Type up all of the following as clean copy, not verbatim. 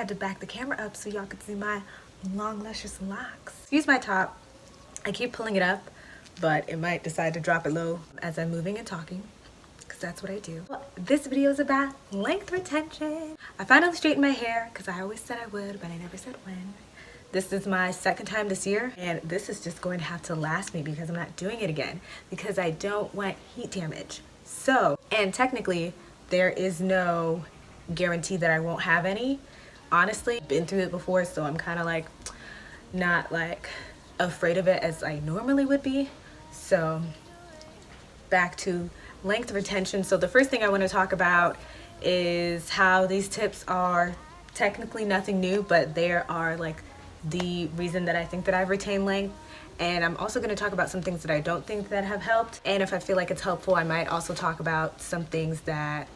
had to back the camera up so y'all could see my long luscious locks. Excuse my top. I keep pulling it up, but it might decide to drop it low as I'm moving and talking, because that's what I do. Well, this video is about length retention. I finally straightened my hair because I always said I would, but I never said when. This is my second time this year, and this is just going to have to last me because I'm not doing it again because I don't want heat damage. So, and technically, there is no guarantee that I won't have any. Honestly, been through it before, so I'm kind of like not like afraid of it as I normally would be. So back to length retention. So the first thing I want to talk about is how these tips are technically nothing new, but there are like the reason that I think that I've retained length. And I'm also going to talk about some things that I don't think that have helped, and if I feel like it's helpful, I might also talk about some things that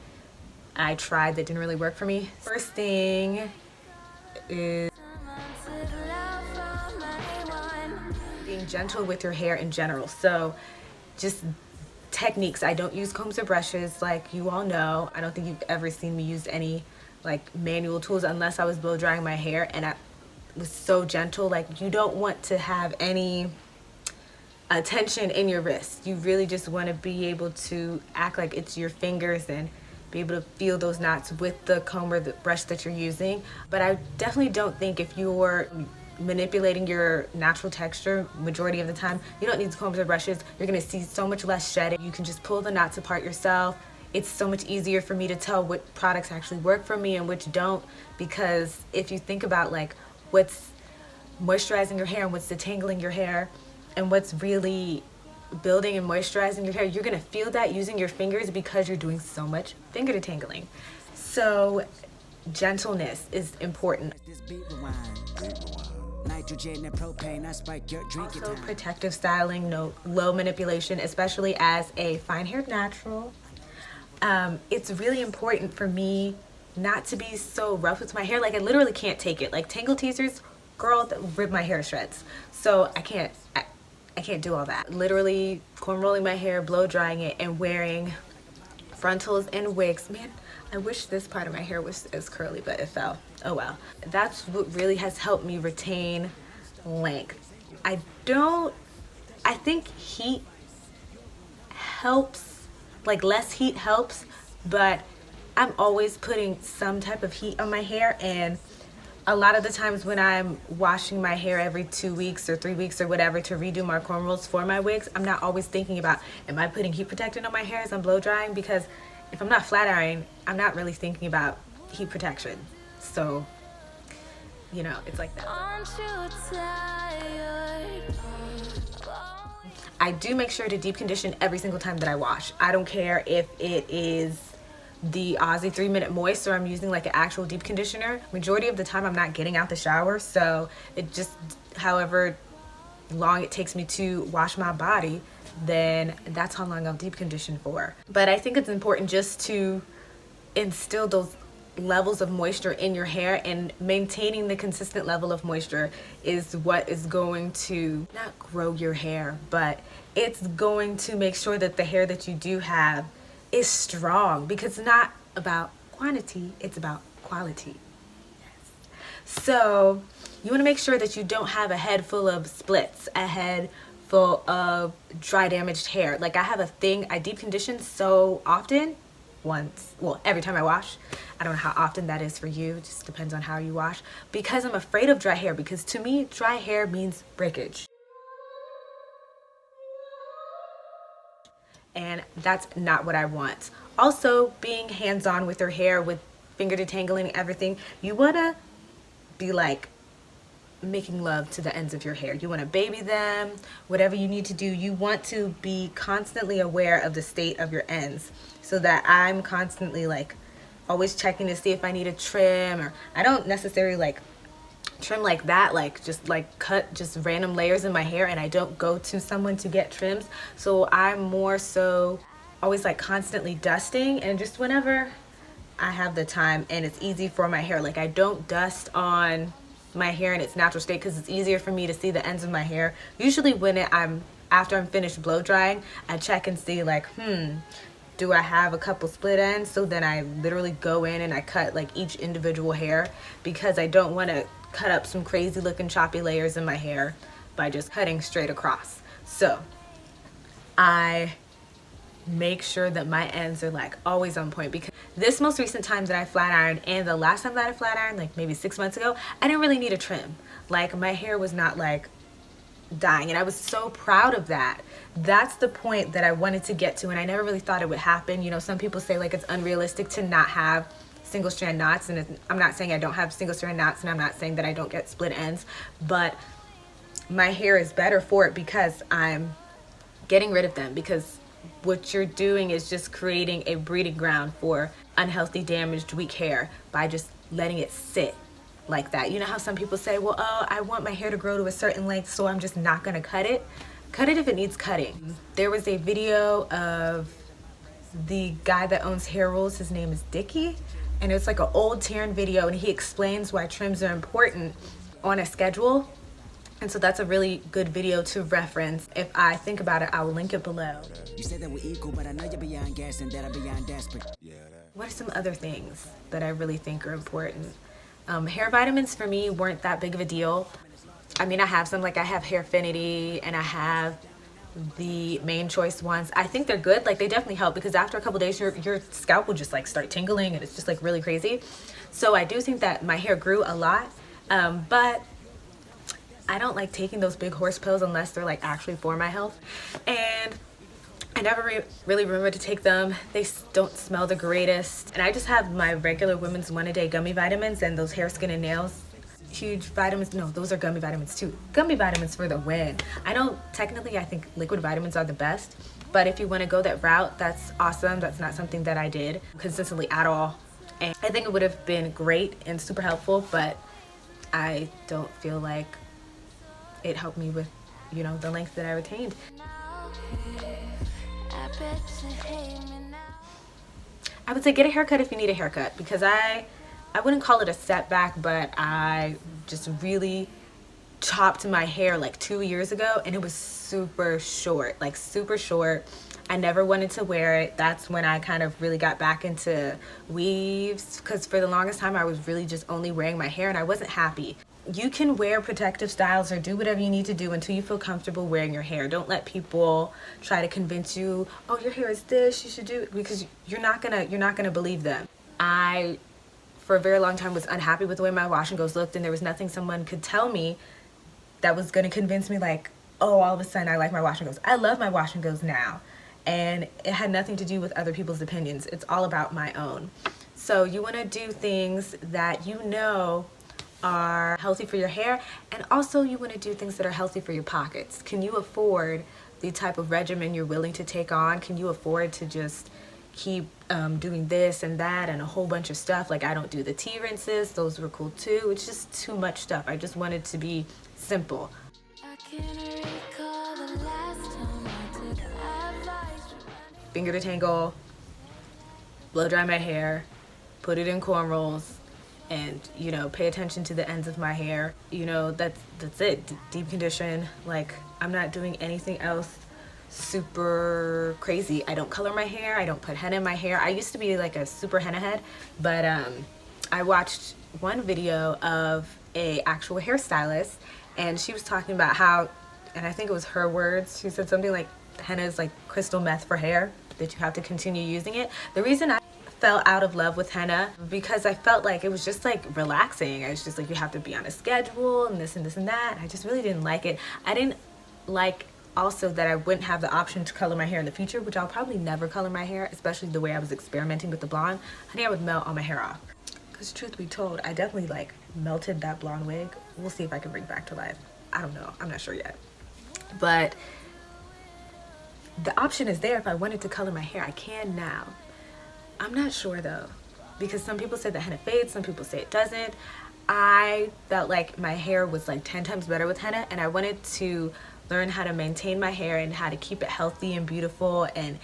I tried that didn't really work for me. First thing is being gentle with your hair in general. So just techniques. I don't use combs or brushes like you all know. I don't think you've ever seen me use any like manual tools unless I was blow drying my hair, and I was so gentle. Like, you don't want to have any tension in your wrist. You really just want to be able to act like it's your fingers and be able to feel those knots with the comb or the brush that you're using. But I definitely don't think if you're manipulating your natural texture majority of the time, you don't need combs or brushes. You're going to see so much less shedding. You can just pull the knots apart yourself. It's so much easier for me to tell what products actually work for me and which don't, because if you think about like what's moisturizing your hair and what's detangling your hair and what's really building and moisturizing your hair, you're gonna feel that using your fingers because you're doing so much finger detangling. So gentleness is important. Also protective styling, no low manipulation, especially as a fine-haired natural. It's really important for me not to be so rough with my hair. Like, I literally can't take it. Like, tangle teasers, girl, that rip my hair to shreds. So I can't do all that. Literally comb rolling my hair, blow drying it, and wearing frontals and wigs. Man, I wish this part of my hair was as curly, but it fell. Oh well. That's what really has helped me retain length. I think heat helps, like less heat helps, but I'm always putting some type of heat on my hair, and a lot of the times when I'm washing my hair every 2 weeks or 3 weeks or whatever to redo my cornrows for my wigs, I'm not always thinking about, am I putting heat protectant on my hair as I'm blow drying? Because if I'm not flat ironing, I'm not really thinking about heat protection. So, you know, it's like that. I do make sure to deep condition every single time that I wash. I don't care if it is the Aussie 3-minute moist or I'm using like an actual deep conditioner. Majority of the time I'm not getting out the shower, so it just, however long it takes me to wash my body, then that's how long I'll deep condition for. But I think it's important just to instill those levels of moisture in your hair, and maintaining the consistent level of moisture is what is going to not grow your hair, but it's going to make sure that the hair that you do have is strong, because it's not about quantity, it's about quality. Yes. So you want to make sure that you don't have a head full of splits, a head full of dry damaged hair. Like, I have a thing, I deep condition so often, every time I wash. I don't know how often that is for you, it just depends on how you wash, because I'm afraid of dry hair, because to me dry hair means breakage. And that's not what I want. Also, being hands-on with your hair, with finger detangling, everything, you want to be like making love to the ends of your hair. You want to baby them, whatever you need to do. You want to be constantly aware of the state of your ends, so that I'm constantly like always checking to see if I need a trim, or I don't necessarily like trim like that, like just like cut just random layers in my hair, and I don't go to someone to get trims. So I'm more so always like constantly dusting, and just whenever I have the time and it's easy for my hair, like I don't dust on my hair in its natural state because it's easier for me to see the ends of my hair. Usually when after I'm finished blow drying, I check and see like, do I have a couple split ends, so then I literally go in and I cut like each individual hair, because I don't want to cut up some crazy looking choppy layers in my hair by just cutting straight across. So I make sure that my ends are like always on point, because this most recent time that I flat ironed and the last time that I flat ironed, like maybe 6 months ago, I didn't really need a trim. Like my hair was not like dying, and I was so proud of that. That's the point that I wanted to get to, and I never really thought it would happen. You know, some people say like it's unrealistic to not have single strand knots, and I'm not saying I don't have single strand knots, and I'm not saying that I don't get split ends, but my hair is better for it because I'm getting rid of them, because what you're doing is just creating a breeding ground for unhealthy, damaged, weak hair by just letting it sit like that. You know how some people say, well, oh, I want my hair to grow to a certain length, so I'm just not gonna cut it. Cut it if it needs cutting. There was a video of the guy that owns Hair Rules. His name is Dickie, and it's like an old Taryn video, and he explains why trims are important on a schedule. And so that's a really good video to reference. If I think about it, I will link it below. You said that we're equal, but I know you're beyond gas and that I'm beyond desperate. What are some other things that I really think are important? Hair vitamins for me weren't that big of a deal. I mean, I have some, like I have Hairfinity and I have the Main Choice ones. I think they're good. Like they definitely help, because after a couple days your scalp will just like start tingling and it's just like really crazy. So I do think that my hair grew a lot, but I don't like taking those big horse pills unless they're like actually for my health. And I never really remember to take them. They don't smell the greatest. And I just have my regular women's 1-a-day gummy vitamins and those hair, skin, and nails. Huge vitamins. No, those are gummy vitamins too. Gummy vitamins for the win. I know technically I think liquid vitamins are the best, but if you want to go that route, that's awesome. That's not something that I did consistently at all. And I think it would have been great and super helpful, but I don't feel like it helped me with, you know, the length that I retained. I would say get a haircut if you need a haircut, because I wouldn't call it a setback, but I just really chopped my hair like 2 years ago, and it was super short, like super short. I never wanted to wear it. That's when I kind of really got back into weaves, because for the longest time I was really just only wearing my hair and I wasn't happy. You can wear protective styles or do whatever you need to do until you feel comfortable wearing your hair. Don't let people try to convince you, oh, your hair is this, you should do it, because you're not gonna believe them. I, for a very long time, was unhappy with the way my wash and goes looked, and there was nothing someone could tell me that was gonna convince me like, oh, all of a sudden I like my wash and goes. I love my wash and goes now, and it had nothing to do with other people's opinions. It's all about my own. So you wanna do things that you know are healthy for your hair, and also you want to do things that are healthy for your pockets. Can you afford the type of regimen you're willing to take on? Can you afford to just keep doing this and that and a whole bunch of stuff? Like I don't do the tea rinses, those were cool too. It's just too much stuff. I just wanted to be simple. Finger detangle, blow dry my hair, put it in cornrows, and, you know, pay attention to the ends of my hair. You know, that's it. Deep condition. Like, I'm not doing anything else super crazy. I don't color my hair. I don't put henna in my hair. I used to be like a super henna head, but I watched one video of a actual hairstylist, and she was talking about how, and I think it was her words, she said something like henna is like crystal meth for hair, that you have to continue using it. The reason I fell out of love with henna, because I felt like it was just like relaxing. I was just like, you have to be on a schedule and this and this and that. I just really didn't like it. I didn't like also that I wouldn't have the option to color my hair in the future, which I'll probably never color my hair, especially the way I was experimenting with the blonde. Honey, I would melt all my hair off. Because truth be told, I definitely like melted that blonde wig. We'll see if I can bring it back to life. I don't know. I'm not sure yet. But the option is there if I wanted to color my hair. I can now. I'm not sure though, because some people say that henna fades, some people say it doesn't. I felt like my hair was like 10 times better with henna, and I wanted to learn how to maintain my hair and how to keep it healthy and beautiful and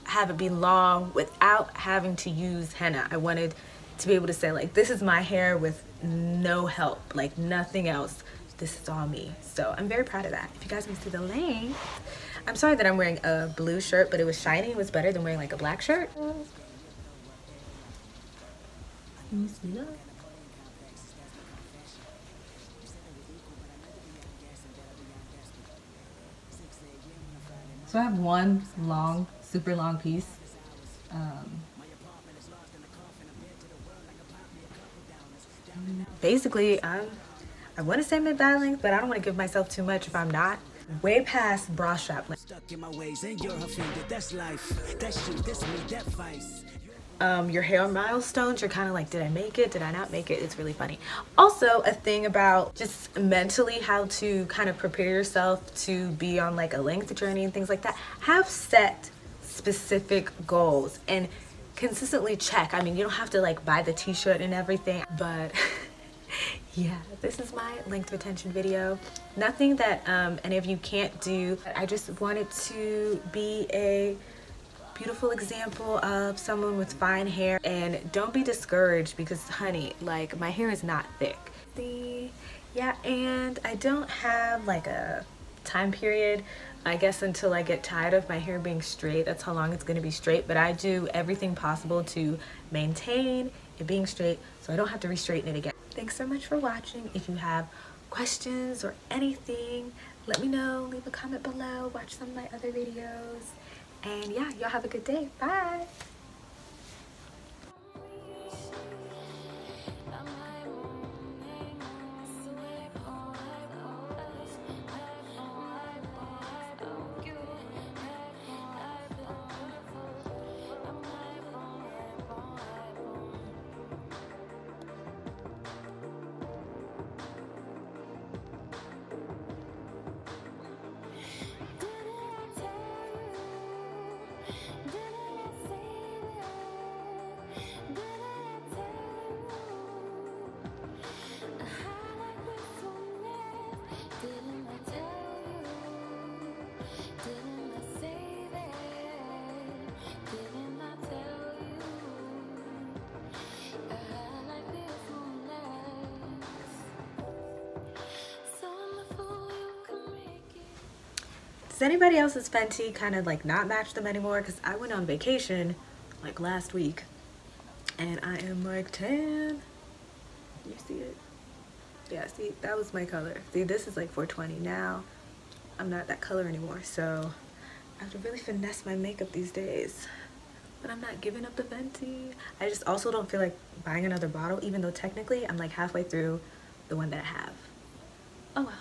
have it be long without having to use henna. I wanted to be able to say like, this is my hair with no help, like nothing else. This is all me. So I'm very proud of that. If you guys want to see the length, I'm sorry that I'm wearing a blue shirt, but it was shiny. It was better than wearing like a black shirt. Can you see that? So I have one long, super long piece. Basically, I want to say mid-thigh length, but I don't want to give myself too much if I'm not. Way past bra strap length. Your hair milestones, you're kind of like, did I make it? Did I not make it? It's really funny. Also, a thing about just mentally how to kind of prepare yourself to be on like a length journey and things like that. Have set specific goals and consistently check. I mean, you don't have to like buy the t-shirt and everything, but yeah, this is my length retention video. Nothing that any of you can't do. I just wanted to be a beautiful example of someone with fine hair, and don't be discouraged because honey, like my hair is not thick. See, yeah, and I don't have like a time period, I guess, until I get tired of my hair being straight. That's how long it's going to be straight, but I do everything possible to maintain it being straight so I don't have to re-straighten it again. Thanks so much for watching. If you have questions or anything, let me know. Leave a comment below. Watch some of my other videos. And yeah, y'all have a good day. Bye. Does anybody else's Fenty kind of like not match them anymore? Because I went on vacation like last week and I am like tan. You see it? Yeah, see, that was my color. See, this is like 420 now. I'm not that color anymore, so I have to really finesse my makeup these days. But I'm not giving up the Fenty. I just also don't feel like buying another bottle, even though technically I'm like halfway through the one that I have. Oh well.